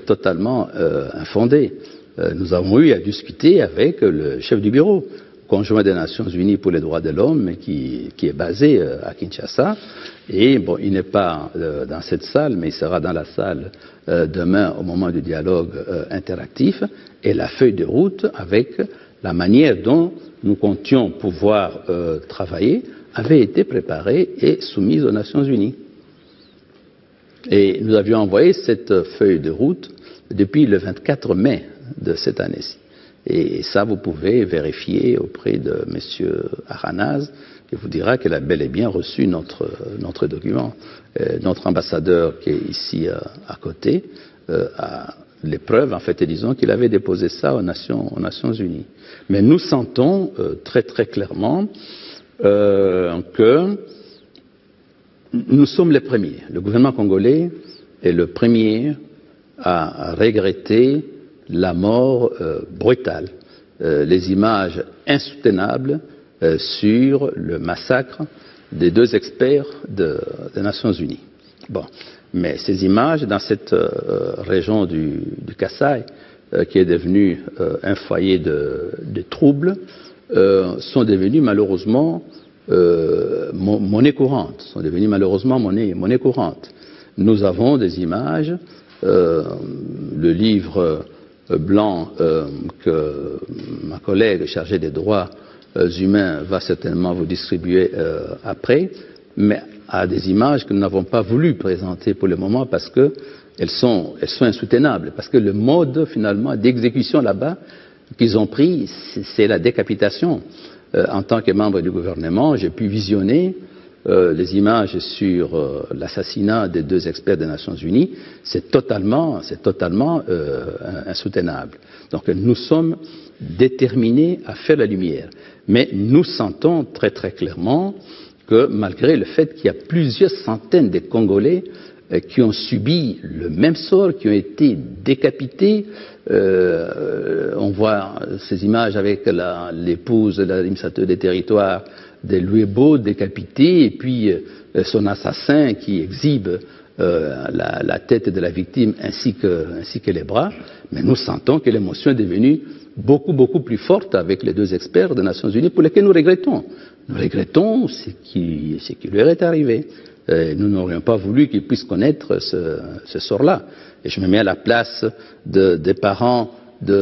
totalement infondée. Nous avons eu à discuter avec le chef du bureau conjoint des Nations Unies pour les droits de l'homme qui est basé à Kinshasa. Et bon, il n'est pas dans cette salle, mais il sera dans la salle demain au moment du dialogue interactif. Et la feuille de route avec la manière dont nous comptions pouvoir travailler avait été préparée et soumise aux Nations Unies. Et nous avions envoyé cette feuille de route depuis le 24 mai de cette année-ci. Et ça, vous pouvez vérifier auprès de M. Aranaz, qui vous dira qu'elle a bel et bien reçu notre document. Notre ambassadeur qui est ici à côté a les preuves, en fait, et disons qu'il avait déposé ça aux Nations Unies. Mais nous sentons très très clairement que nous sommes les premiers. Le gouvernement congolais est le premier à regretter la mort brutale, les images insoutenables sur le massacre des 2 experts des Nations Unies. Bon, mais ces images, dans cette région du Kasaï, qui est devenue un foyer de troubles, sont devenues malheureusement monnaie courante, sont devenues malheureusement monnaie courante. Nous avons des images, le livre blanc que ma collègue chargée des droits humains va certainement vous distribuer après, mais à des images que nous n'avons pas voulu présenter pour le moment parce qu'elles sont insoutenables, parce que le mode finalement d'exécution là-bas qu'ils ont pris, c'est la décapitation. En tant que membre du gouvernement, j'ai pu visionner les images sur l'assassinat des 2 experts des Nations Unies. C'est totalement insoutenable. Donc nous sommes déterminés à faire la lumière. Mais nous sentons très très clairement que malgré le fait qu'il y a plusieurs centaines de Congolais qui ont subi le même sort, qui ont été décapités. On voit ces images avec l'épouse de l'administrateur des territoires de Luebo décapité et puis son assassin qui exhibe la tête de la victime ainsi que les bras. Mais nous sentons que l'émotion est devenue beaucoup plus forte avec les 2 experts des Nations Unies pour lesquels nous regrettons. Nous regrettons ce qui leur est arrivé. Nous n'aurions pas voulu qu'ils puissent connaître ce sort-là. Et je me mets à la place des parents du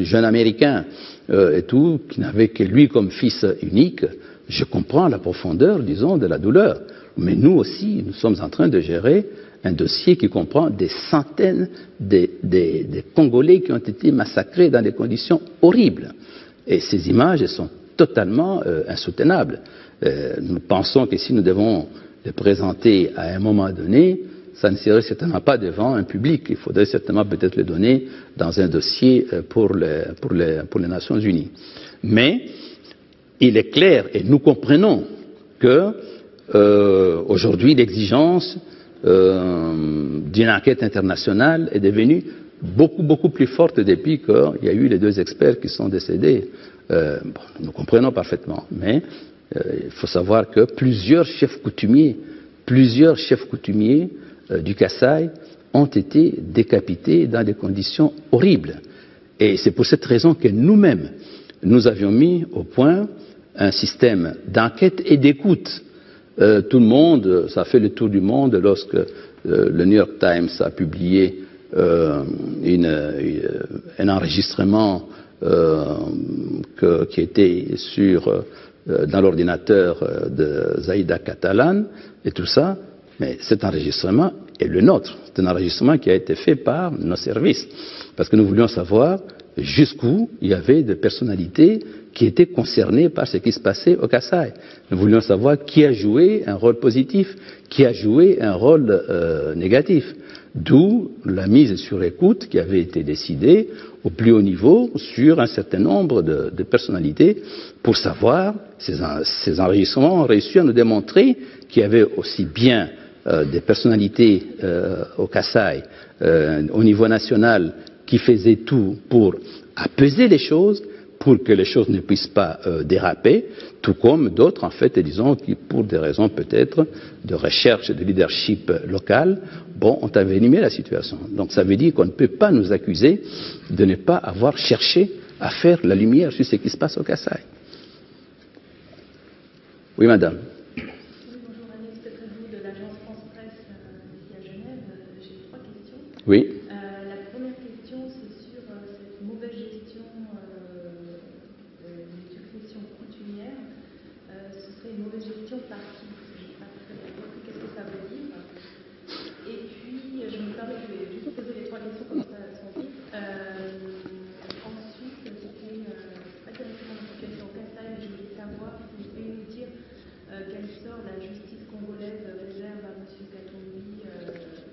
jeune Américain et tout, qui n'avait que lui comme fils unique. Je comprends la profondeur, disons, de la douleur. Mais nous aussi, nous sommes en train de gérer un dossier qui comprend des centaines de Congolais qui ont été massacrés dans des conditions horribles. Et ces images sont totalement insoutenables. Nous pensons que si nous devons les présenter à un moment donné, ça ne serait certainement pas devant un public. Il faudrait certainement peut-être les donner dans un dossier pour les Nations Unies. Mais il est clair, et nous comprenons, que aujourd'hui l'exigence d'une enquête internationale est devenue beaucoup plus forte depuis qu'il y a eu les 2 experts qui sont décédés. Nous comprenons parfaitement, mais il faut savoir que plusieurs chefs coutumiers du Kasaï ont été décapités dans des conditions horribles. Et c'est pour cette raison que nous-mêmes, nous avions mis au point un système d'enquête et d'écoute. Tout le monde, ça a fait le tour du monde lorsque le New York Times a publié un enregistrement qui était dans l'ordinateur de Zaïda Catalan et tout ça, mais cet enregistrement est le nôtre. C'est un enregistrement qui a été fait par nos services, parce que nous voulions savoir jusqu'où il y avait des personnalités qui étaient concernées par ce qui se passait au Kasaï. Nous voulions savoir qui a joué un rôle positif, qui a joué un rôle négatif. D'où la mise sur écoute qui avait été décidée au plus haut niveau sur un certain nombre de personnalités pour savoir, ces enregistrements ont réussi à nous démontrer qu'il y avait aussi bien des personnalités au Kasaï, au niveau national, qui faisaient tout pour apaiser les choses, pour que les choses ne puissent pas déraper, tout comme d'autres, en fait, disons, qui, pour des raisons peut-être de recherche de leadership local, ont envenimé la situation. Donc ça veut dire qu'on ne peut pas nous accuser de ne pas avoir cherché à faire la lumière sur ce qui se passe au Kasaï. Oui, madame. Oui, bonjour, Agnès Petrebou de l'agence France-Presse ici à Genève. J'ai 3 questions. Oui. La première question, c'est sur cette mauvaise gestion des successions coutumières. Ce serait une mauvaise gestion par qui? Je n'ai pas très bien compris qu'est-ce que ça veut dire. Et puis, je me permets de juste poser les 3 questions comme ça, elles sont vite. Ensuite, c'était pas directement la situation au Kasaï, mais je voulais savoir si vous pouvez nous dire quel sort la justice congolaise réserve à M. Katumbi,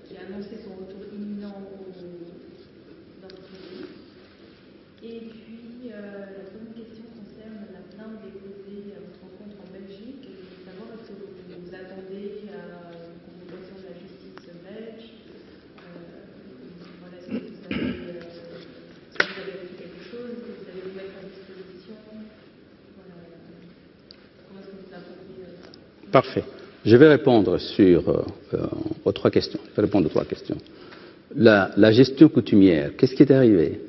qui a annoncé son retour imminent dans le pays. Et puis, la deuxième question concerne la plainte déposée à votre rencontre en Belgique. Je voulais savoir, est-ce que vous attendez à une convocation de la justice belge? Voilà, est-ce que vous avez fait quelque chose? Est-ce que vous allez vous mettre à disposition? Voilà. Comment est-ce que vous apprenez ça? Parfait. Je vais répondre aux 3 questions. Je vais répondre aux 3 questions. La gestion coutumière, qu'est-ce qui est arrivé?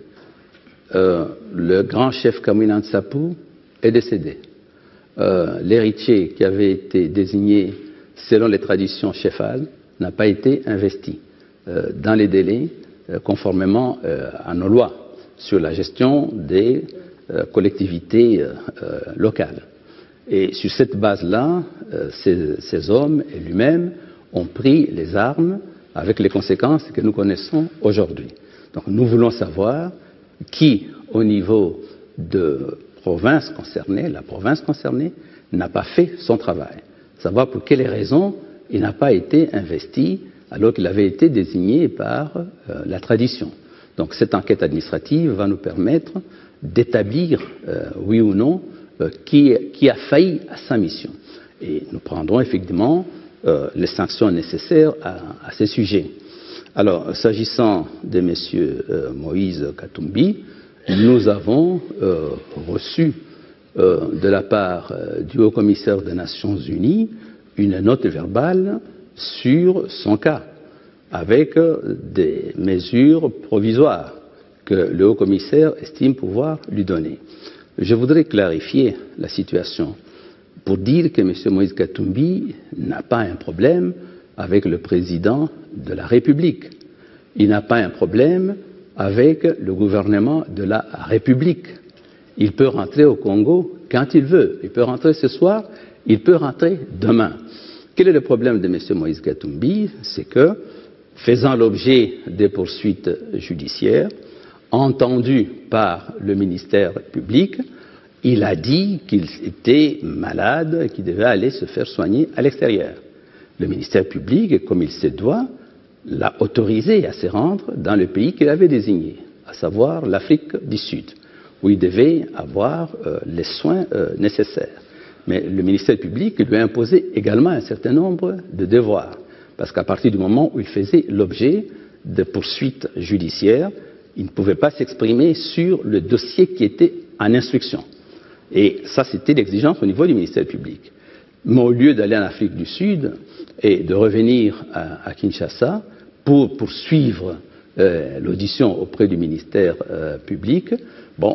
Le grand chef Kamina Nsapu est décédé. L'héritier qui avait été désigné selon les traditions chefales n'a pas été investi dans les délais conformément à nos lois sur la gestion des collectivités locales. Et sur cette base-là, ces hommes et lui-même ont pris les armes avec les conséquences que nous connaissons aujourd'hui. Donc nous voulons savoir qui, au niveau de la province concernée, n'a pas fait son travail. Savoir pour quelles raisons il n'a pas été investi alors qu'il avait été désigné par la tradition. Donc cette enquête administrative va nous permettre d'établir, oui ou non, qui a failli à sa mission. Et nous prendrons effectivement les sanctions nécessaires à ce sujet. Alors, s'agissant de M. Moïse Katumbi, nous avons reçu de la part du Haut-Commissaire des Nations Unies une note verbale sur son cas, avec des mesures provisoires que le Haut-Commissaire estime pouvoir lui donner. Je voudrais clarifier la situation pour dire que M. Moïse Katumbi n'a pas un problème avec le président de la République. Il n'a pas un problème avec le gouvernement de la République. Il peut rentrer au Congo quand il veut. Il peut rentrer ce soir, il peut rentrer demain. Quel est le problème de M. Moïse Katumbi? C'est que, faisant l'objet des poursuites judiciaires, entendu par le ministère public, il a dit qu'il était malade et qu'il devait aller se faire soigner à l'extérieur. Le ministère public, comme il se doit, l'a autorisé à se rendre dans le pays qu'il avait désigné, à savoir l'Afrique du Sud, où il devait avoir les soins nécessaires. Mais le ministère public lui a imposé également un certain nombre de devoirs, parce qu'à partir du moment où il faisait l'objet de poursuites judiciaires, il ne pouvait pas s'exprimer sur le dossier qui était en instruction. Et ça, c'était l'exigence au niveau du ministère public. Mais au lieu d'aller en Afrique du Sud et de revenir à Kinshasa pour poursuivre l'audition auprès du ministère public,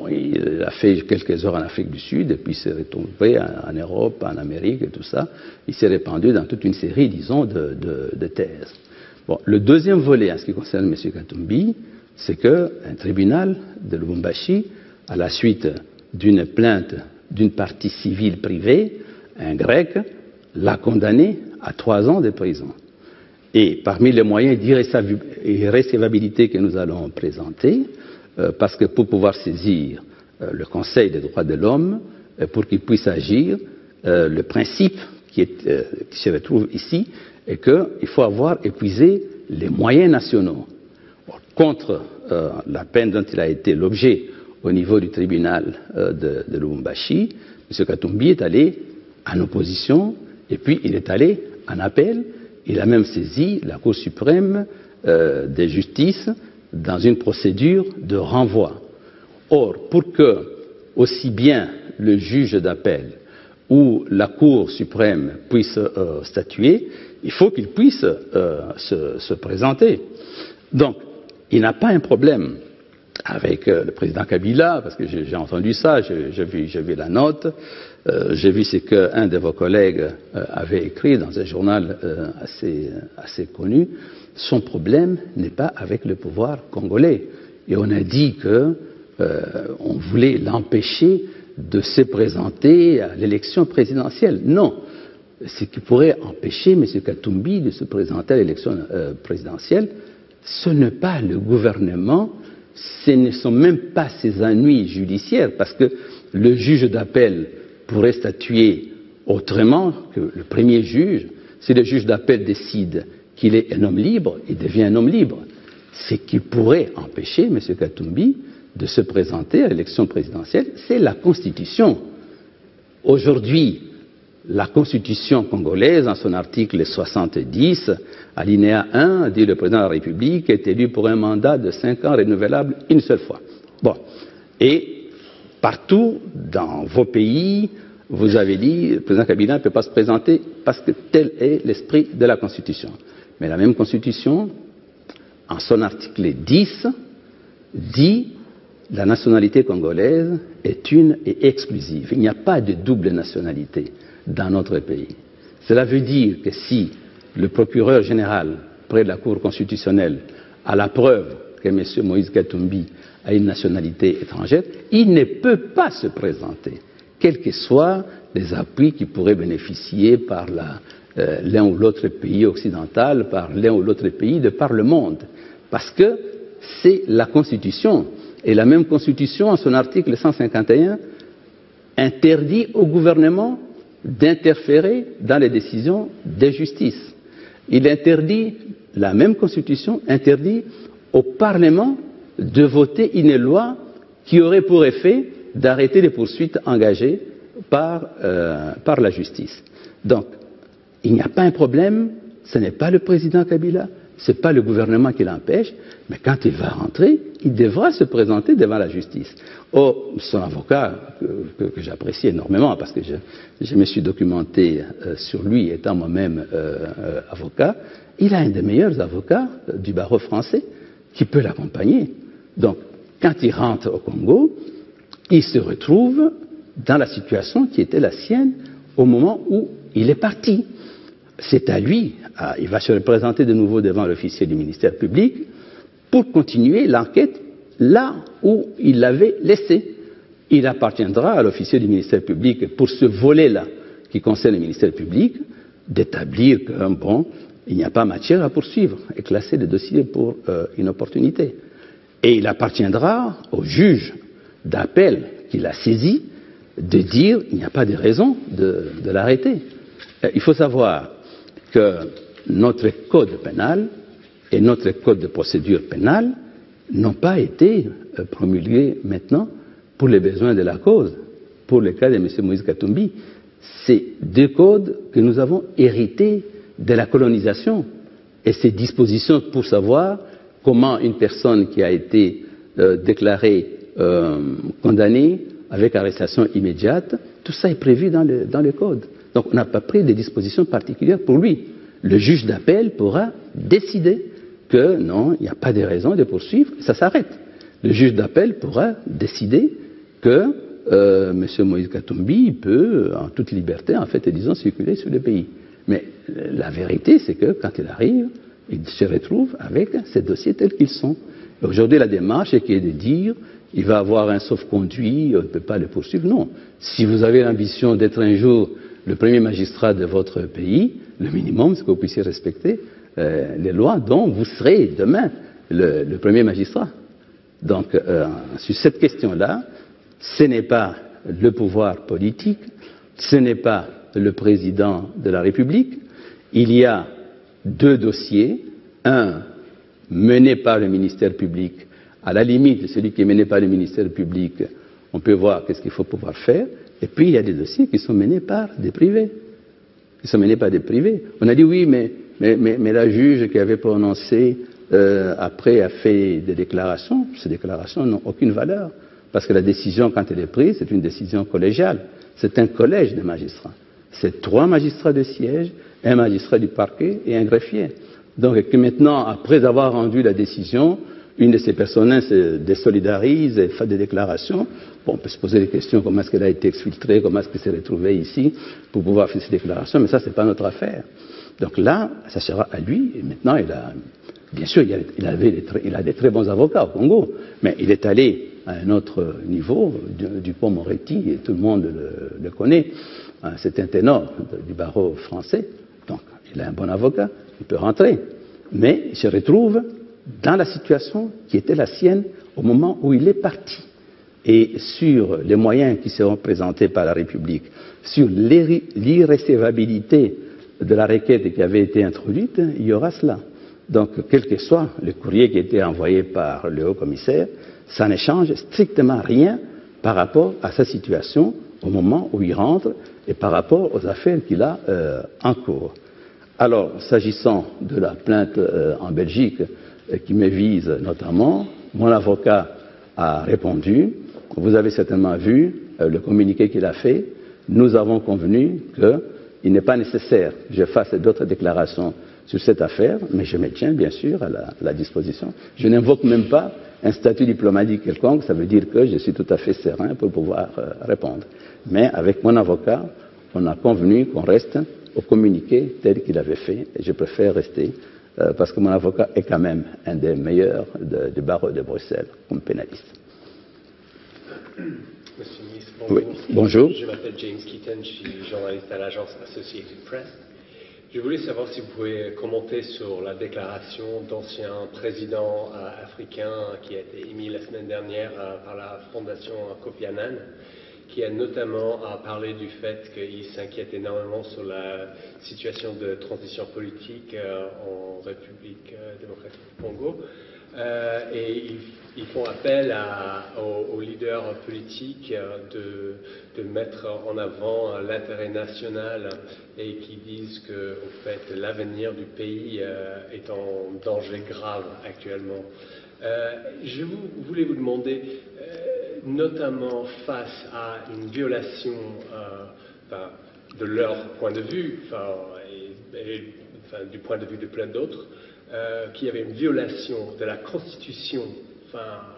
il a fait quelques heures en Afrique du Sud et puis s'est retrouvé en Europe, en Amérique et tout ça. Il s'est répandu dans toute une série, disons, de thèses. Le deuxième volet en ce qui concerne M. Katumbi, c'est qu'un tribunal de Lubumbashi, à la suite d'une plainte d'une partie civile privée, un grec, l'a condamné à 3 ans de prison. Et parmi les moyens d'irrécevabilité que nous allons présenter, parce que pour pouvoir saisir le Conseil des droits de l'homme, pour qu'il puisse agir, le principe qui se retrouve ici est qu'il faut avoir épuisé les moyens nationaux. Contre la peine dont il a été l'objet au niveau du tribunal de Lubumbashi, M. Katumbi est allé en opposition et puis il est allé en appel. Il a même saisi la Cour suprême de justice dans une procédure de renvoi. Or, pour que aussi bien le juge d'appel ou la Cour suprême puisse statuer, il faut qu'il puisse se présenter. Donc, il n'a pas un problème avec le président Kabila, parce que j'ai entendu ça, j'ai vu la note, j'ai vu ce qu'un de vos collègues avait écrit dans un journal assez connu. Son problème n'est pas avec le pouvoir congolais. Et on a dit qu'on voulait l'empêcher de se présenter à l'élection présidentielle. Non. Ce qui pourrait empêcher M. Katumbi de se présenter à l'élection présidentielle, ce n'est pas le gouvernement, ce ne sont même pas ses ennuis judiciaires, parce que le juge d'appel pourrait statuer autrement que le premier juge. Si le juge d'appel décide qu'il est un homme libre, il devient un homme libre. Ce qui pourrait empêcher M. Katumbi de se présenter à l'élection présidentielle, c'est la Constitution. Aujourd'hui, la Constitution congolaise, en son article 70, alinéa 1, dit le président de la République est élu pour un mandat de 5 ans renouvelable une seule fois. Bon. Et partout dans vos pays, vous avez dit le président Kabila ne peut pas se présenter parce que tel est l'esprit de la Constitution. Mais la même Constitution, en son article 10, dit la nationalité congolaise est une et exclusive. Il n'y a pas de double nationalité dans notre pays. Cela veut dire que si le procureur général près de la Cour constitutionnelle a la preuve que M. Moïse Katumbi a une nationalité étrangère, il ne peut pas se présenter, quels que soient les appuis qui pourraient bénéficier par l'un ou l'autre pays occidental, par l'un ou l'autre pays de par le monde. Parce que c'est la Constitution. Et la même Constitution, en son article 151, interdit au gouvernement d'interférer dans les décisions de justice. Il interdit, la même Constitution interdit au Parlement de voter une loi qui aurait pour effet d'arrêter les poursuites engagées par la justice. Donc, il n'y a pas un problème, ce n'est pas le président Kabila, ce n'est pas le gouvernement qui l'empêche, mais quand il va rentrer, il devra se présenter devant la justice. Oh, son avocat, que j'apprécie énormément, parce que je me suis documenté sur lui, étant moi-même avocat, il a un des meilleurs avocats du barreau français qui peut l'accompagner. Donc, quand il rentre au Congo, il se retrouve dans la situation qui était la sienne au moment où il est parti. C'est à lui, il va se représenter de nouveau devant l'officier du ministère public pour continuer l'enquête là où il l'avait laissé. Il appartiendra à l'officier du ministère public pour ce volet-là qui concerne le ministère public d'établir que, bon, il n'y a pas matière à poursuivre et classer le dossier pour inopportunité. Et il appartiendra au juge d'appel qui l'a saisi de dire il n'y a pas de raison de l'arrêter. Il faut savoir que notre code pénal et notre code de procédure pénale n'ont pas été promulgués maintenant pour les besoins de la cause, pour le cas de M. Moïse Katumbi. C'est deux codes que nous avons hérités de la colonisation et ces dispositions pour savoir comment une personne qui a été déclarée condamnée avec arrestation immédiate, tout ça est prévu dans le code. Donc on n'a pas pris des dispositions particulières pour lui. Le juge d'appel pourra décider que non, il n'y a pas de raison de poursuivre, ça s'arrête. Le juge d'appel pourra décider que M. Moïse Katumbi peut, en toute liberté, en fait, disons, circuler sur le pays. Mais la vérité, c'est que quand il arrive, il se retrouve avec ces dossiers tels qu'ils sont. Aujourd'hui, la démarche est de dire il va avoir un sauf-conduit, on ne peut pas le poursuivre. Non. Si vous avez l'ambition d'être un jour le premier magistrat de votre pays, le minimum, c'est que vous puissiez respecter les lois dont vous serez demain le premier magistrat. Donc, sur cette question-là, ce n'est pas le pouvoir politique, ce n'est pas le président de la République. Il y a deux dossiers, un mené par le ministère public. À la limite, celui qui est mené par le ministère public, on peut voir qu'est-ce qu'il faut pouvoir faire. Et puis, il y a des dossiers qui sont menés par des privés. On a dit oui, mais la juge qui avait prononcé après a fait des déclarations. Ces déclarations n'ont aucune valeur Parce que la décision, quand elle est prise, c'est une décision collégiale. C'est un collège de magistrats. C'est 3 magistrats de siège, un magistrat du parquet et un greffier. Donc, et que maintenant, après avoir rendu la décision, une de ces personnes se désolidarise et fait des déclarations. Bon, on peut se poser des questions, comment est-ce qu'elle a été exfiltrée, comment est-ce qu'elle s'est retrouvée ici pour pouvoir faire ces déclarations, mais ça, c'est pas notre affaire. Donc là, ça sera à lui, et maintenant, bien sûr, il a des très bons avocats au Congo, mais il est allé à un autre niveau, Dupond-Moretti, et tout le monde le connaît. C'est un ténor du barreau français, donc il a un bon avocat, il peut rentrer. Mais il se retrouve dans la situation qui était la sienne au moment où il est parti. Et sur les moyens qui seront présentés par la République, sur l'irrécevabilité de la requête qui avait été introduite, il y aura cela. Donc, quel que soit le courrier qui a été envoyé par le haut-commissaire, ça ne change strictement rien par rapport à sa situation au moment où il rentre et par rapport aux affaires qu'il a en cours. Alors, s'agissant de la plainte en Belgique qui me vise notamment, mon avocat a répondu. Vous avez certainement vu le communiqué qu'il a fait. Nous avons convenu qu'il n'est pas nécessaire que je fasse d'autres déclarations sur cette affaire, mais je me tiens bien sûr à la disposition. Je n'invoque même pas un statut diplomatique quelconque, ça veut dire que je suis tout à fait serein pour pouvoir répondre. Mais avec mon avocat, on a convenu qu'on reste au communiqué tel qu'il avait fait, et je préfère rester, parce que mon avocat est quand même un des meilleurs du barreau de Bruxelles comme pénaliste. Monsieur le ministre, bonjour. Oui, bonjour. Je m'appelle James Keaton, je suis journaliste à l'agence Associated Press. Je voulais savoir si vous pouvez commenter sur la déclaration d'anciens présidents africains qui a été émise la semaine dernière par la Fondation Kofi Annan, qui a notamment parlé du fait qu'il s'inquiète énormément sur la situation de transition politique en République démocratique du Congo. Et ils font appel aux leaders politiques de mettre en avant l'intérêt national et qui disent que, au fait, l'avenir du pays est en danger grave actuellement. Je voulais vous demander, notamment face à une violation de leur point de vue, du point de vue de plein d'autres, qu'il y avait une violation de la Constitution par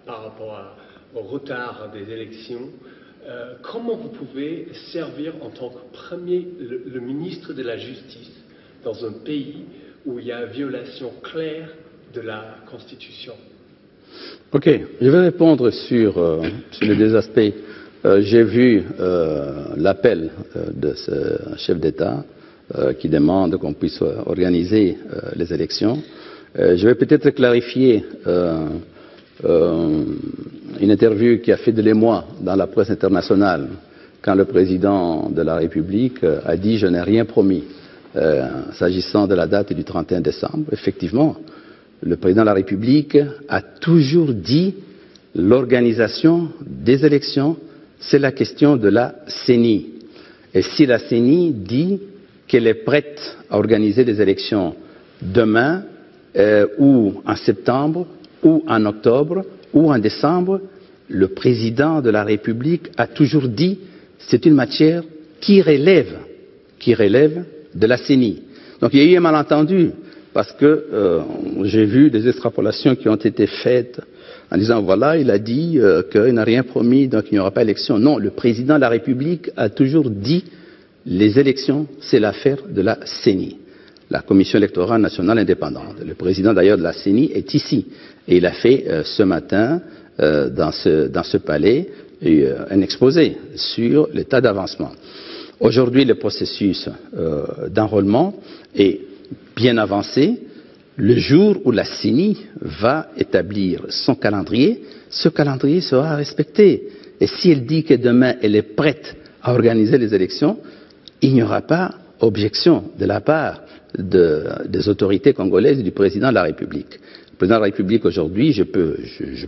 rapport au retard des élections. Comment vous pouvez servir en tant que le ministre de la Justice dans un pays où il y a une violation claire de la Constitution? Ok, je vais répondre sur les deux aspects. J'ai vu l'appel de ce chef d'État qui demande qu'on puisse organiser les élections. Je vais peut-être clarifier une interview qui a fait de l'émoi dans la presse internationale quand le président de la République a dit « je n'ai rien promis » s'agissant de la date du 31 décembre. Effectivement, le président de la République a toujours dit l'organisation des élections, c'est la question de la CENI. Et si la CENI dit qu'elle est prête à organiser des élections demain ou en septembre ou en octobre ou en décembre, le président de la République a toujours dit c'est une matière qui relève de la CENI. Donc il y a eu un malentendu parce que j'ai vu des extrapolations qui ont été faites en disant voilà, il a dit qu'il n'a rien promis, donc il n'y aura pas élection. Non, le président de la République a toujours dit les élections, c'est l'affaire de la CENI, la Commission électorale nationale indépendante. Le président d'ailleurs de la CENI est ici et il a fait ce matin dans ce palais un exposé sur l'état d'avancement. Aujourd'hui, le processus d'enrôlement est bien avancé. Le jour où la CENI va établir son calendrier, ce calendrier sera respecté. Et si elle dit que demain elle est prête à organiser les élections, il n'y aura pas objection de la part des autorités congolaises et du président de la République. Le président de la République aujourd'hui, je peux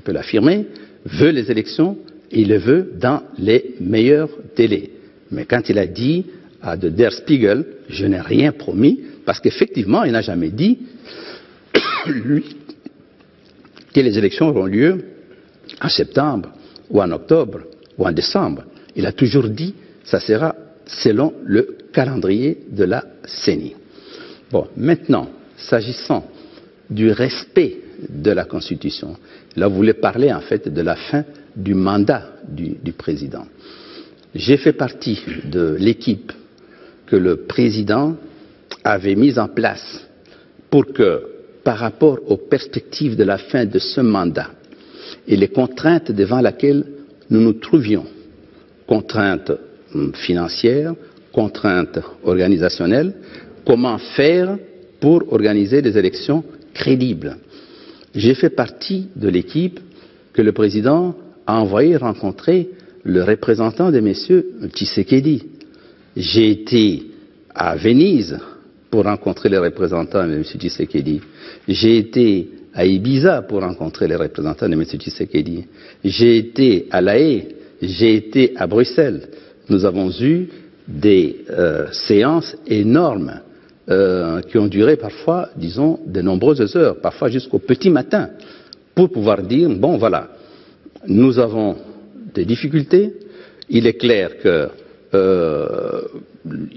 l'affirmer, veut les élections et il le veut dans les meilleurs délais. Mais quand il a dit à Der Spiegel, je n'ai rien promis, parce qu'effectivement, il n'a jamais dit, lui, que les élections auront lieu en septembre ou en octobre, ou en décembre. Il a toujours dit que ça sera selon le calendrier de la CENI. Bon, maintenant, s'agissant du respect de la Constitution, là, vous voulez parler en fait de la fin du mandat du président. J'ai fait partie de l'équipe que le président avait mise en place pour que, par rapport aux perspectives de la fin de ce mandat et les contraintes devant lesquelles nous nous trouvions, contraintes financières, contraintes organisationnelles, comment faire pour organiser des élections crédibles. J'ai fait partie de l'équipe que le président a envoyé rencontrer le représentant de M. Tshisekedi. J'ai été à Venise pour rencontrer les représentants de M. Tshisekedi. J'ai été à Ibiza pour rencontrer les représentants de M. Tshisekedi. J'ai été à La Haye. J'ai été à Bruxelles. Nous avons eu des séances énormes qui ont duré parfois, disons, de nombreuses heures, parfois jusqu'au petit matin, pour pouvoir dire, bon voilà, nous avons des difficultés, il est clair que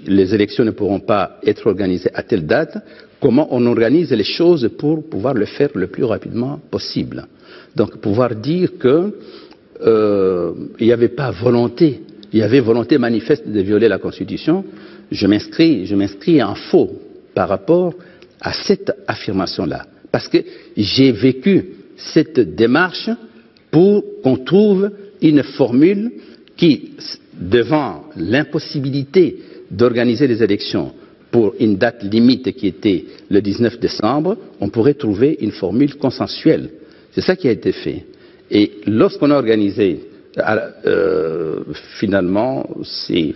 les élections ne pourront pas être organisées à telle date, comment on organise les choses pour pouvoir le faire le plus rapidement possible. Donc pouvoir dire que il n'y avait pas volonté, il y avait volonté manifeste de violer la Constitution, je m'inscris en faux par rapport à cette affirmation-là. Parce que j'ai vécu cette démarche pour qu'on trouve une formule qui, devant l'impossibilité d'organiser les élections pour une date limite qui était le 19 décembre, on pourrait trouver une formule consensuelle. C'est ça qui a été fait. Et lorsqu'on a organisé, finalement, c'est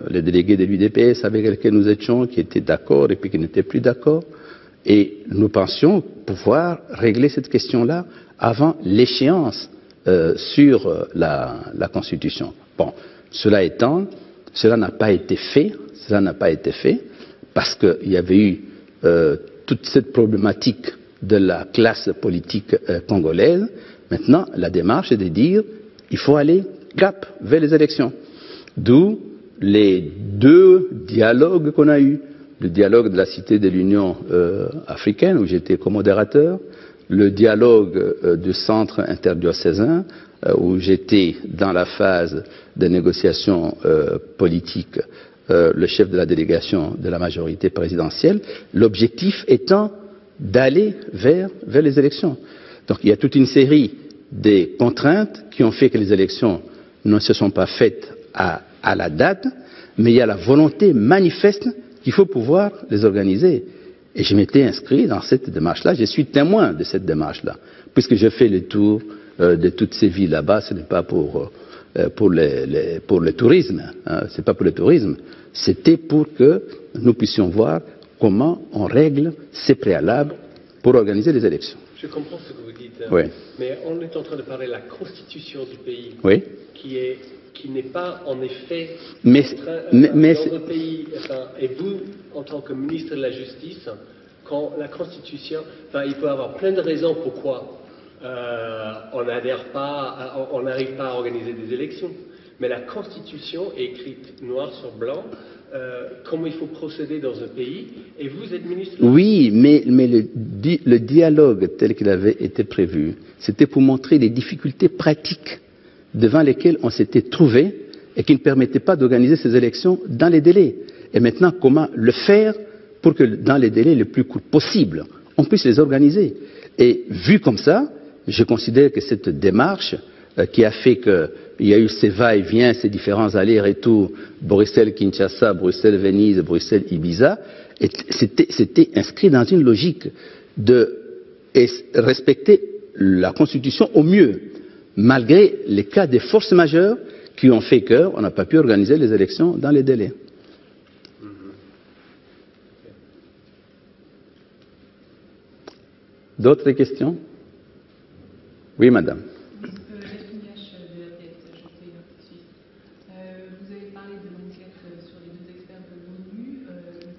les délégués de l'UDPS avec lesquels nous étions qui étaient d'accord et puis qui n'étaient plus d'accord. Et nous pensions pouvoir régler cette question-là avant l'échéance sur la Constitution. Bon, cela étant, cela n'a pas été fait. Cela n'a pas été fait parce qu'il y avait eu toute cette problématique de la classe politique congolaise. Maintenant, la démarche est de dire il faut aller cap vers les élections. D'où les deux dialogues qu'on a eus. Le dialogue de la Cité de l'Union africaine, où j'étais co-modérateur, le dialogue du centre interdiocésain, où j'étais dans la phase de négociation politique, le chef de la délégation de la majorité présidentielle, l'objectif étant d'aller vers les élections. Donc il y a toute une série de contraintes qui ont fait que les élections ne se sont pas faites à la date, mais il y a la volonté manifeste qu'il faut pouvoir les organiser. Et je m'étais inscrit dans cette démarche-là, je suis témoin de cette démarche-là, puisque je fais le tour de toutes ces villes là-bas. Ce n'est pas pour le tourisme, hein, c'est pas pour le tourisme, c'était pour que nous puissions voir comment on règle ces préalables pour organiser les élections. Je comprends ce que vous dites, oui. Mais on est en train de parler de la constitution du pays, oui. qui n'est pas en effet mais dans le pays. Enfin, et vous, en tant que ministre de la Justice, quand la Constitution, enfin, il peut y avoir plein de raisons pourquoi on n'arrive pas à organiser des élections. Mais la Constitution est écrite noir sur blanc. Comment il faut procéder dans un pays, et vous êtes ministre. Oui, mais le dialogue tel qu'il avait été prévu, c'était pour montrer les difficultés pratiques devant lesquelles on s'était trouvé et qui ne permettaient pas d'organiser ces élections dans les délais. Et maintenant, comment le faire pour que dans les délais les plus courts possibles, on puisse les organiser. Et vu comme ça, je considère que cette démarche qui a fait qu'il y a eu ces va-et-vient, ces différents allers-retours, Bruxelles-Kinshasa, Bruxelles-Venise, Bruxelles-Ibiza, c'était inscrit dans une logique de respecter la Constitution au mieux, malgré les cas de force majeure qui ont fait qu'on n'a pas pu organiser les élections dans les délais. D'autres questions? Oui, madame. Vous avez parlé de l'enquête sur les deux experts de l'ONU.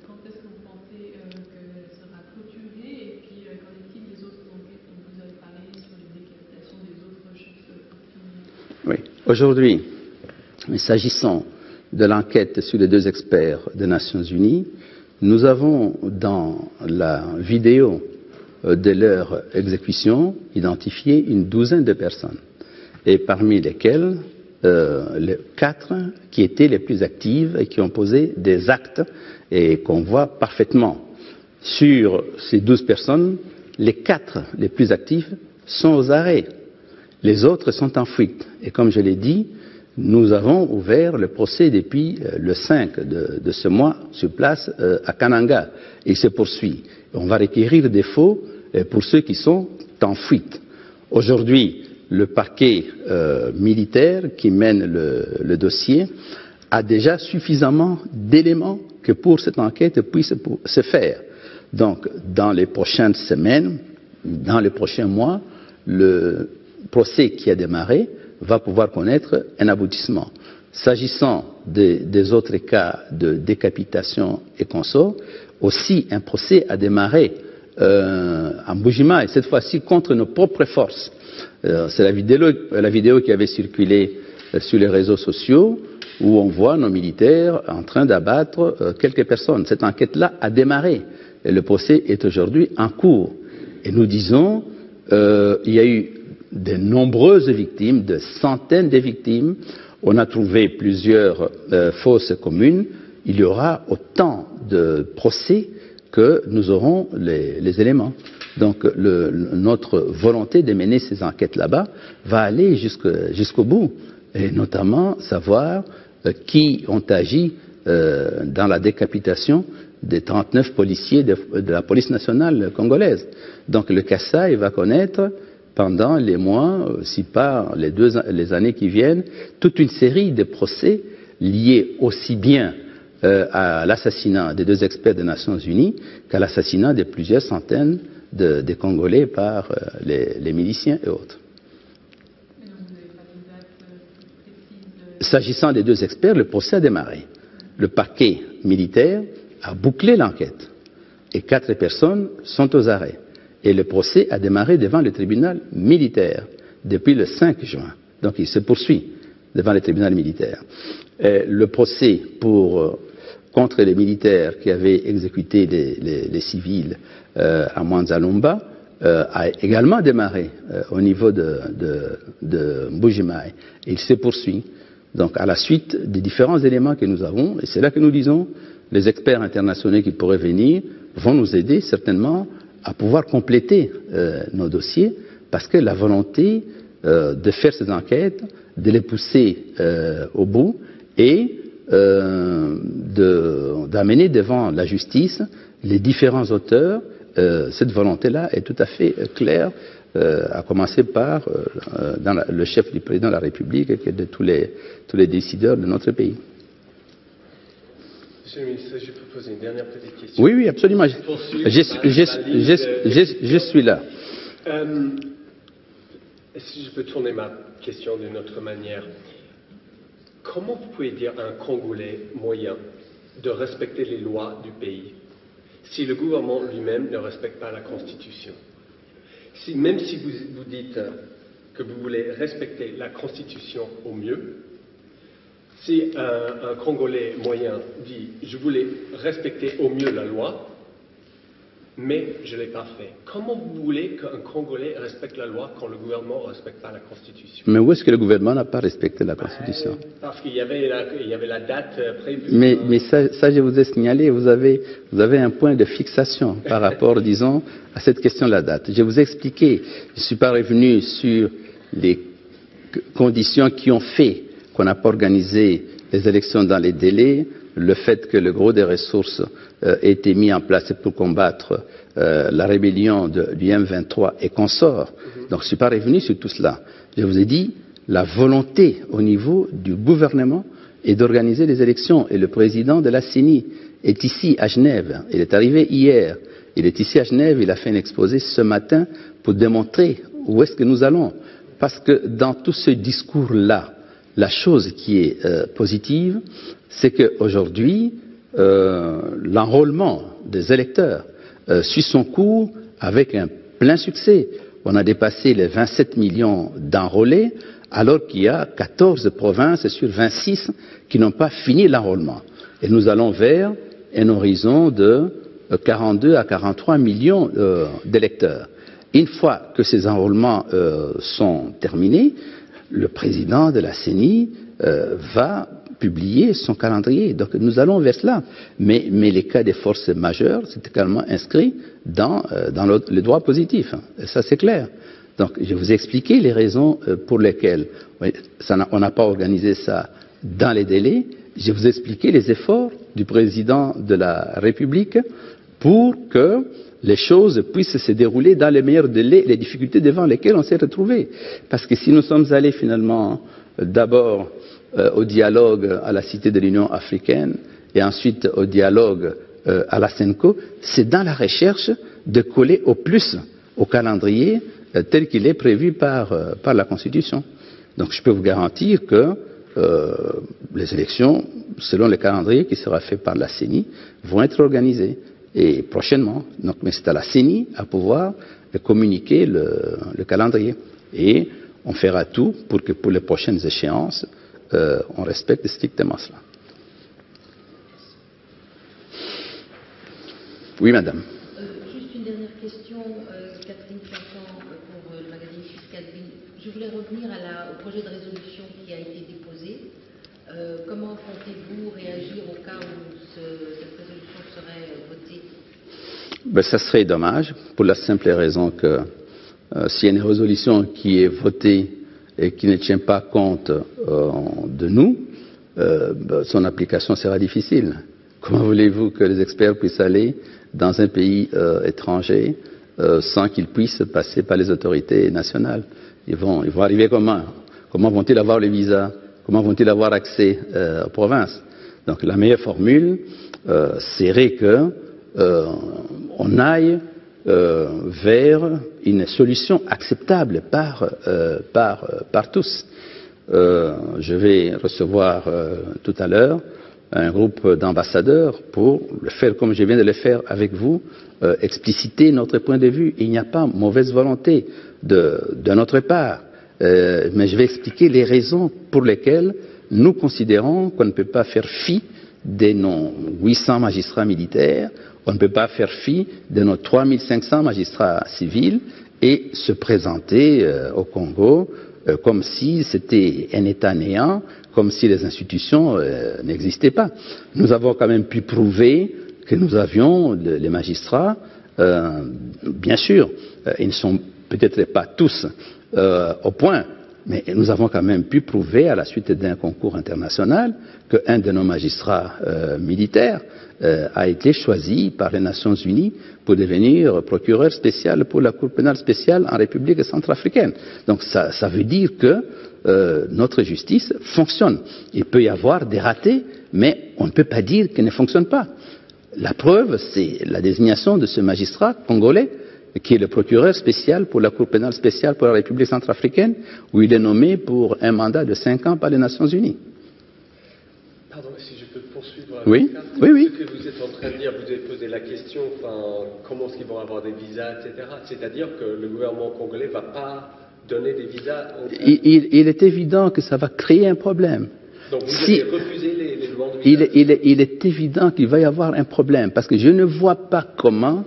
Quand est-ce que vous pensez qu'elle sera clôturée? Et puis, qu'en est-il des autres enquêtes dont vous avez parlé sur les décapitations des autres chefs coutumiers? Aujourd'hui, s'agissant de l'enquête sur les 2 experts des Nations Unies, nous avons dans la vidéo de leur exécution identifié une douzaine de personnes, et parmi lesquelles les 4 qui étaient les plus actives et qui ont posé des actes et qu'on voit parfaitement. Sur ces 12 personnes, les 4 les plus actives sont aux arrêts. Les autres sont en fuite. Et comme je l'ai dit, nous avons ouvert le procès depuis le 5 de ce mois sur place à Kananga. Et il se poursuit. On va requérir des faux pour ceux qui sont en fuite. Aujourd'hui, le parquet militaire qui mène le dossier a déjà suffisamment d'éléments que pour cette enquête puisse se faire. Donc, dans les prochaines semaines, dans les prochains mois, le procès qui a démarré va pouvoir connaître un aboutissement. S'agissant des autres cas de décapitation et consorts, aussi un procès a démarré en Mbuji-Mayi, et cette fois-ci contre nos propres forces. C'est la vidéo qui avait circulé sur les réseaux sociaux où on voit nos militaires en train d'abattre quelques personnes. Cette enquête-là a démarré et le procès est aujourd'hui en cours. Et nous disons, il y a eu de nombreuses victimes, de centaines de victimes. On a trouvé plusieurs fosses communes. Il y aura autant de procès que nous aurons les éléments. Donc notre volonté de mener ces enquêtes là-bas va aller jusqu'au bout, et notamment savoir qui ont agi dans la décapitation des 39 policiers de la police nationale congolaise. Donc le Kasaï va connaître pendant les mois, si pas les années qui viennent, toute une série de procès liés aussi bien à l'assassinat des 2 experts des Nations Unies qu'à l'assassinat de plusieurs centaines de Congolais par les miliciens et autres. S'agissant des 2 experts, le procès a démarré. Le parquet militaire a bouclé l'enquête et 4 personnes sont aux arrêts. Et le procès a démarré devant le tribunal militaire depuis le 5 juin. Donc il se poursuit devant le tribunal militaire. Le procès contre les militaires qui avaient exécuté les civils à Mwanza-Lumba a également démarré au niveau de Mbuji-Mayi. Et il se poursuit. Donc à la suite des différents éléments que nous avons, et c'est là que nous disons, les experts internationaux qui pourraient venir vont nous aider certainement à pouvoir compléter nos dossiers, parce que la volonté de faire ces enquêtes, de les pousser au bout et d'amener devant la justice les différents auteurs, cette volonté-là est tout à fait claire, à commencer par le chef du président de la République et de tous les décideurs de notre pays. Monsieur le ministre, je peux poser une dernière petite question? Oui, absolument. Je suis là. Si je peux tourner ma question d'une autre manière, comment vous pouvez dire à un Congolais moyen de respecter les lois du pays si le gouvernement lui-même ne respecte pas la Constitution? Même si vous dites que vous voulez respecter la Constitution au mieux, si un Congolais moyen dit « je voulais respecter au mieux la loi », mais je ne l'ai pas fait. Comment vous voulez qu'un Congolais respecte la loi quand le gouvernement ne respecte pas la Constitution? Mais où est-ce que le gouvernement n'a pas respecté la Constitution? Parce qu'il y avait la date prévue. Mais ça, je vous ai signalé, vous avez un point de fixation par rapport, disons, à cette question de la date. Je vous ai expliqué, je ne suis pas revenu sur les conditions qui ont fait qu'on n'a pas organisé les élections dans les délais, le fait que le gros des ressources ait été mis en place pour combattre la rébellion du M23 et consorts. Donc je ne suis pas revenu sur tout cela. Je vous ai dit, la volonté au niveau du gouvernement est d'organiser les élections. Et le président de la CENI est ici à Genève. Il est arrivé hier. Il est ici à Genève. Il a fait un exposé ce matin pour démontrer où est-ce que nous allons. Parce que dans tout ce discours-là, la chose qui est positive, c'est qu'aujourd'hui, l'enrôlement des électeurs suit son cours avec un plein succès. On a dépassé les 27 millions d'enrôlés alors qu'il y a 14 provinces sur 26 qui n'ont pas fini l'enrôlement. Et nous allons vers un horizon de 42 à 43 millions d'électeurs. Une fois que ces enrôlements sont terminés, le président de la CENI va publier son calendrier. Donc nous allons vers cela. Mais les cas des forces majeures, c'est également inscrit dans le droit positif. Et ça, c'est clair. Donc je vous ai expliqué les raisons pour lesquelles on n'a pas organisé ça dans les délais. Je vous ai expliqué les efforts du président de la République pour que les choses puissent se dérouler dans les meilleurs délais, les difficultés devant lesquelles on s'est retrouvé. Parce que si nous sommes allés finalement d'abord au dialogue à la Cité de l'Union africaine et ensuite au dialogue à la CENCO, c'est dans la recherche de coller au plus au calendrier tel qu'il est prévu par la Constitution. Donc je peux vous garantir que les élections, selon le calendrier qui sera fait par la CENI, vont être organisées. Et prochainement. Donc, mais c'est à la CENI à pouvoir communiquer le calendrier. Et on fera tout pour que pour les prochaines échéances, on respecte strictement cela. Oui, madame. Juste une dernière question, Catherine Chantant pour le magazine Fiscal Vie. Je voulais revenir au projet de résolution qui a été déposé. Comment comptez-vous réagir au cas où cette résolution serait votée? Ça serait dommage, pour la simple raison que s'il y a une résolution qui est votée et qui ne tient pas compte de nous, son application sera difficile. Comment voulez-vous que les experts puissent aller dans un pays étranger sans qu'ils puissent passer par les autorités nationales? Ils vont arriver comment? Comment vont-ils avoir le visa? Comment vont-ils avoir accès aux provinces? Donc la meilleure formule serait que on aille vers une solution acceptable par tous. Je vais recevoir tout à l'heure un groupe d'ambassadeurs pour le faire comme je viens de le faire avec vous, expliciter notre point de vue. Il n'y a pas mauvaise volonté de notre part, mais je vais expliquer les raisons pour lesquelles nous considérons qu'on ne peut pas faire fi de nos 800 magistrats militaires, on ne peut pas faire fi de nos 3500 magistrats civils et se présenter au Congo comme si c'était un État néant, comme si les institutions n'existaient pas. Nous avons quand même pu prouver que nous avions les magistrats, bien sûr, ils ne sont peut-être pas tous au point, mais nous avons quand même pu prouver, à la suite d'un concours international, qu'un de nos magistrats militaires a été choisi par les Nations Unies pour devenir procureur spécial pour la Cour pénale spéciale en République centrafricaine. Donc ça veut dire que notre justice fonctionne. Il peut y avoir des ratés, mais on ne peut pas dire qu'elle ne fonctionne pas. La preuve, c'est la désignation de ce magistrat congolais qui est le procureur spécial pour la Cour pénale spéciale pour la République centrafricaine, où il est nommé pour un mandat de 5 ans par les Nations Unies. Pardon, si je peux poursuivre. Oui, oui. Ce que vous êtes en train de dire, vous avez posé la question, comment est-ce qu'ils vont avoir des visas, etc. C'est-à-dire que le gouvernement congolais ne va pas donner des visas il est évident que ça va créer un problème. Donc vous allez refuser les demandes de visas? Il est évident qu'il va y avoir un problème, parce que je ne vois pas comment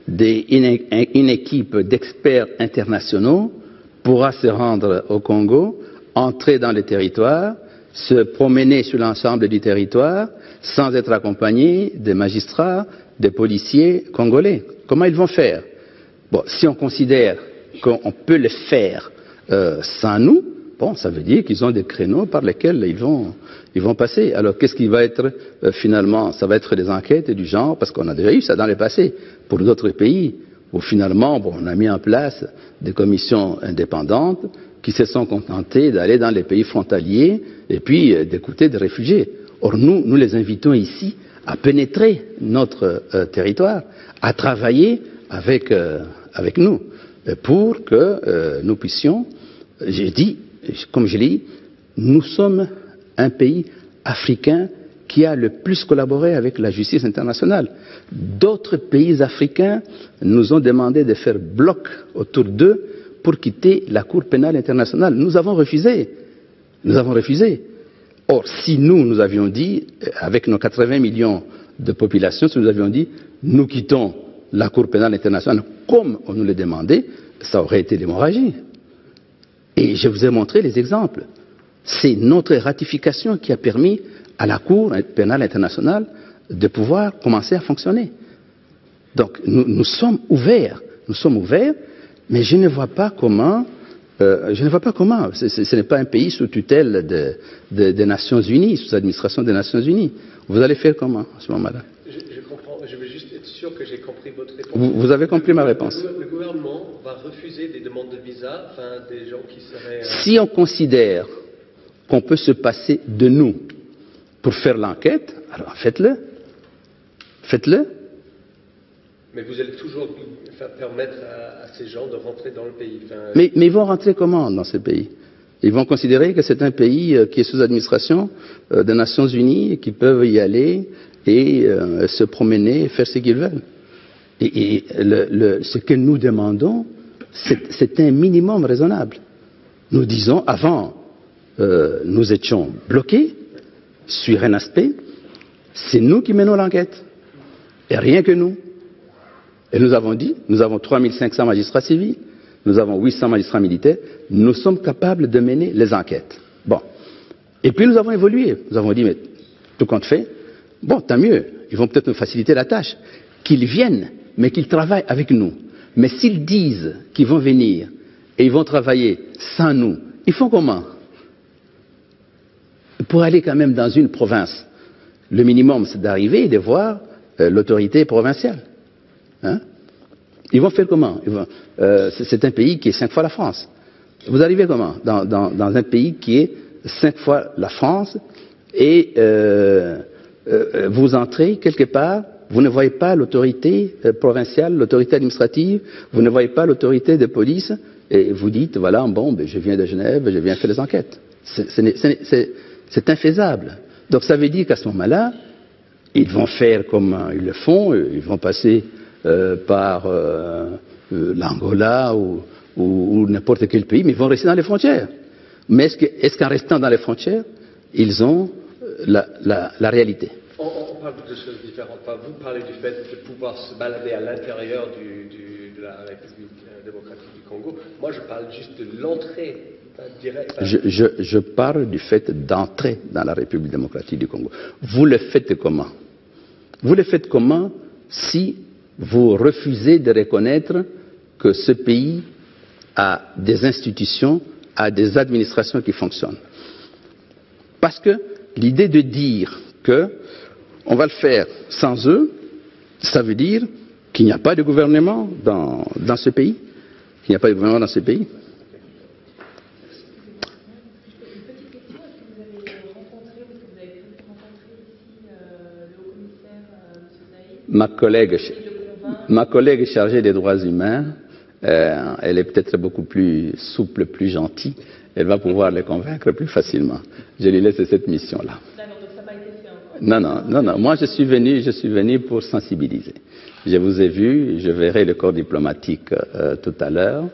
une équipe d'experts internationaux pourra se rendre au Congo, entrer dans le territoire, se promener sur l'ensemble du territoire sans être accompagné des magistrats, des policiers congolais. Comment ils vont faire? Bon, si on considère qu'on peut le faire sans nous, bon, ça veut dire qu'ils ont des créneaux par lesquels ils vont passer. Alors, qu'est-ce qui va être finalement? Ça va être des enquêtes du genre, parce qu'on a déjà eu ça dans le passé, pour d'autres pays, où finalement, bon, on a mis en place des commissions indépendantes qui se sont contentées d'aller dans les pays frontaliers et puis d'écouter des réfugiés. Or, nous les invitons ici à pénétrer notre territoire, à travailler avec nous, pour que nous puissions, j'ai dit, comme je l'ai dit, nous sommes un pays africain qui a le plus collaboré avec la justice internationale. D'autres pays africains nous ont demandé de faire bloc autour d'eux pour quitter la Cour pénale internationale. Nous avons refusé. Nous avons refusé. Or, si nous avions dit, avec nos 80 millions de population, si nous avions dit, nous quittons la Cour pénale internationale, comme on nous le demandait, ça aurait été l'hémorragie. Et je vous ai montré les exemples. C'est notre ratification qui a permis à la Cour pénale internationale de pouvoir commencer à fonctionner. Donc, nous sommes ouverts, mais je ne vois pas comment, ce n'est pas un pays sous tutelle des Nations Unies, sous administration des Nations Unies. Vous allez faire comment à ce moment-là? Je comprends, je veux juste être sûr que j'ai compris votre réponse. Vous avez compris ma réponse. Le gouvernement va refuser des demandes de visa, enfin des gens qui seraient... Si on considère qu'on peut se passer de nous pour faire l'enquête, alors faites-le. Faites-le. Mais vous allez toujours permettre à ces gens de rentrer dans le pays. Mais ils vont rentrer comment dans ce pays? Ils vont considérer que c'est un pays qui est sous administration des Nations Unies et qu'ils peuvent y aller et se promener et faire ce qu'ils veulent. Et ce que nous demandons, c'est un minimum raisonnable. Nous disons, avant, nous étions bloqués sur un aspect, c'est nous qui menons l'enquête, et rien que nous. Et nous avons dit, nous avons 3500 magistrats civils, nous avons 800 magistrats militaires, nous sommes capables de mener les enquêtes. Bon. Et puis nous avons évolué. Nous avons dit, mais tout compte fait, bon, tant mieux, ils vont peut-être nous faciliter la tâche. Qu'ils viennent, mais qu'ils travaillent avec nous. Mais s'ils disent qu'ils vont venir et ils vont travailler sans nous, ils font comment? Pour aller quand même dans une province, le minimum c'est d'arriver et de voir l'autorité provinciale. Hein? Ils vont faire comment? C'est un pays qui est 5 fois la France. Vous arrivez comment? Dans un pays qui est 5 fois la France et vous entrez quelque part, vous ne voyez pas l'autorité provinciale, l'autorité administrative, vous ne voyez pas l'autorité de police et vous dites, voilà, bon, ben, je viens de Genève, je viens faire les enquêtes. C'est infaisable. Donc ça veut dire qu'à ce moment-là, ils vont faire comme ils le font, ils vont passer par l'Angola ou n'importe quel pays, mais ils vont rester dans les frontières. Mais est-ce qu'en restant dans les frontières, ils ont la réalité? On parle de choses différentes. Vous parlez du fait de pouvoir se balader à l'intérieur de la République démocratique du Congo. Moi, je parle juste de l'entrée directe. Je parle du fait d'entrer dans la République démocratique du Congo. Vous le faites comment? Vous le faites comment si vous refusez de reconnaître que ce pays a des institutions, a des administrations qui fonctionnent? Parce que l'idée de dire que on va le faire sans eux, ça veut dire qu'il n'y a pas de gouvernement dans ce pays. Il n'y a pas de gouvernement dans ce pays. Ma collègue chargée des droits humains, elle est peut-être beaucoup plus souple, plus gentille. Elle va pouvoir les convaincre plus facilement. Je lui laisse cette mission-là. Non. Moi, je suis venu pour sensibiliser. Je vous ai vu, je verrai le corps diplomatique tout à l'heure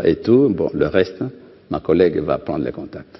et tout. Bon, le reste, ma collègue va prendre les contacts.